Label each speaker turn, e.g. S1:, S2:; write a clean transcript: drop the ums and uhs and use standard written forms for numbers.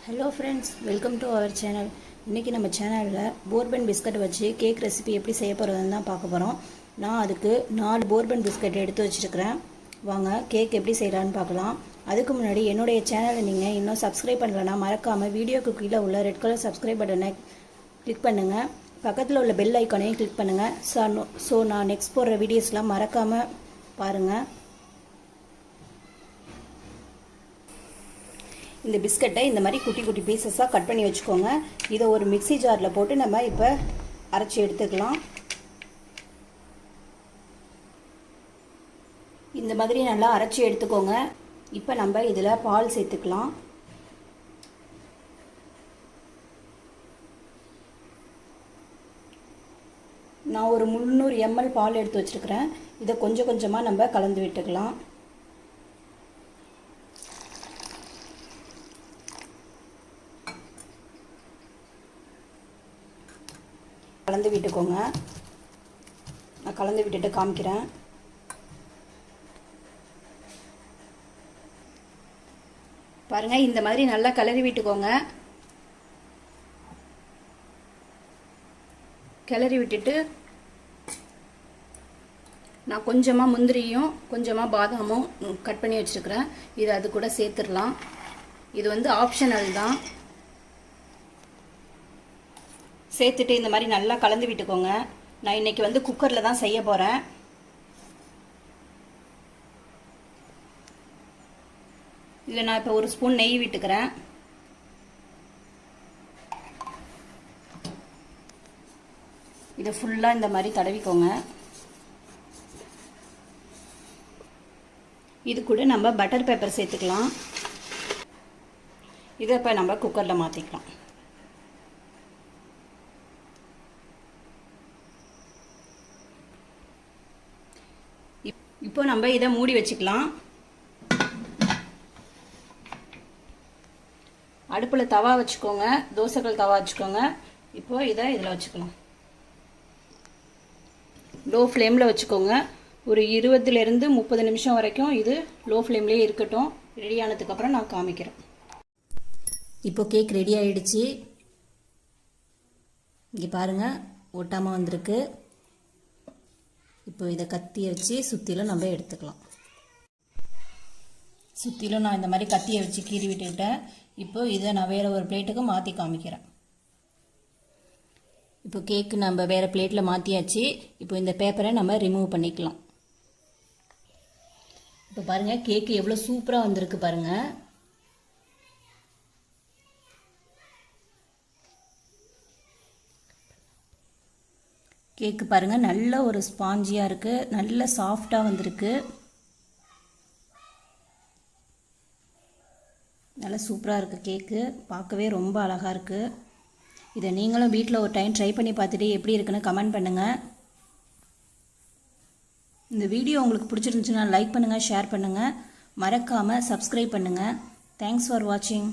S1: Hello friends, welcome to our channel. இன்றைக்கி நம்ம சேனலில் போர்பன் பிஸ்கட் வச்சு கேக் ரெசிபி எப்படி செய்ய போகிறதுன்னு தான் பார்க்க போகிறோம். நான் அதுக்கு 4 போர்பன் பிஸ்கட் எடுத்து வச்சுருக்கிறேன். வாங்க கேக் எப்படி செய்யலான்னு பார்க்கலாம். அதுக்கு முன்னாடி என்னுடைய சேனலை நீங்கள் இன்னும் சப்ஸ்கிரைப் பண்ணலன்னா மறக்காமல் வீடியோக்கு கீழே உள்ள ரெட் கலர் சப்ஸ்கிரைப் பட்டனை கிளிக் பண்ணுங்கள். பக்கத்தில் உள்ள பெல் ஐக்கானையும் கிளிக் பண்ணுங்கள். ஸோ நான் நெக்ஸ்ட் போடுற வீடியோஸ்லாம் மறக்காமல் பாருங்கள். இந்த பிஸ்கட்டை இந்த மாதிரி குட்டி குட்டி பீசஸாக கட் பண்ணி வச்சுக்கோங்க. இதை ஒரு மிக்ஸி ஜாரில் போட்டு நம்ம இப்போ அரைச்சி எடுத்துக்கலாம். இந்த மாதிரி நல்லா அரைச்சி எடுத்துக்கோங்க. இப்போ நம்ம இதில் பால் சேர்த்துக்கலாம். நான் ஒரு 300 ml பால் எடுத்து வச்சுருக்கிறேன். இதை கொஞ்சம் கொஞ்சமாக நம்ம கலந்து விட்டுக்கலாம். கலந்து விட்டுக்கோங்க. நான் கலந்து விட்டுட்டு காமிக்கிறேன். பாருங்கள், இந்த மாதிரி நல்லா கிளறி விட்டுக்கோங்க. கிளறி விட்டுட்டு நான் கொஞ்சமாக முந்திரியும் கொஞ்சமாக பாதாமும் கட் பண்ணி வச்சுருக்கிறேன். இது அது கூட சேர்த்துடலாம். இது வந்து ஆப்ஷனல் தான். சேர்த்துட்டு இந்த மாதிரி நல்லா கலந்து விட்டுக்கோங்க. நான் இன்றைக்கி வந்து குக்கரில் தான் செய்ய போகிறேன். இதில் நான் இப்போ ஒரு ஸ்பூன் நெய் விட்டுக்கிறேன். இதை ஃபுல்லாக இந்த மாதிரி தடவிக்கோங்க. இது கூட நம்ம பட்டர் பேப்பர் சேர்த்துக்கலாம். இதை இப்போ நம்ம குக்கரில் மாற்றிக்கலாம். இப்போ நம்ம இதை மூடி வச்சுக்கலாம். அடுப்பில் தவா வச்சுக்கோங்க, தோசைக்கல் தவா வச்சுக்கோங்க. இப்போ இதை இதில் வச்சுக்கலாம். லோ ஃப்ளேமில் வச்சுக்கோங்க. ஒரு 20லேருந்து 30 நிமிஷம் வரைக்கும் இது லோ ஃப்ளேம்லேயே இருக்கட்டும். ரெடி ஆனதுக்கப்புறம் நான் காமிக்கிறேன். இப்போ கேக் ரெடி ஆகிடுச்சு. இங்கே பாருங்கள், ஒட்டாமல் வந்திருக்கு. இப்போ இதை கத்தியை வச்சு சுற்றிலும் நம்ம எடுத்துக்கலாம். சுற்றிலும் நான் இந்த மாதிரி கத்தியை வச்சு கீறி விட்டுக்கிட்டேன். இப்போ இதை நான் வேறு ஒரு பிளேட்டுக்கு மாற்றி காமிக்கிறேன். இப்போ கேக்கு நம்ம வேறு பிளேட்டில் மாற்றியாச்சு. இப்போ இந்த பேப்பரை நம்ம ரிமூவ் பண்ணிக்கலாம். இப்போ பாருங்கள், கேக்கு எவ்வளோ சூப்பராக வந்திருக்கு பாருங்கள். கேக்கு பாருங்கள், நல்ல ஒரு ஸ்பாஞ்சியாக இருக்குது, நல்ல சாஃப்டாக வந்திருக்கு. நல்ல சூப்பராக இருக்குது கேக்கு. பார்க்கவே ரொம்ப அழகாக இருக்குது. இதை நீங்களும் வீட்டில் ஒரு டைம் ட்ரை பண்ணி பார்த்துட்டு எப்படி இருக்குன்னு கமெண்ட் பண்ணுங்கள். இந்த வீடியோ உங்களுக்கு பிடிச்சிருந்துச்சுன்னா லைக் பண்ணுங்கள், ஷேர் பண்ணுங்கள். மறக்காமல் சப்ஸ்கிரைப் பண்ணுங்கள். தேங்க்ஸ் ஃபார் வாட்சிங்.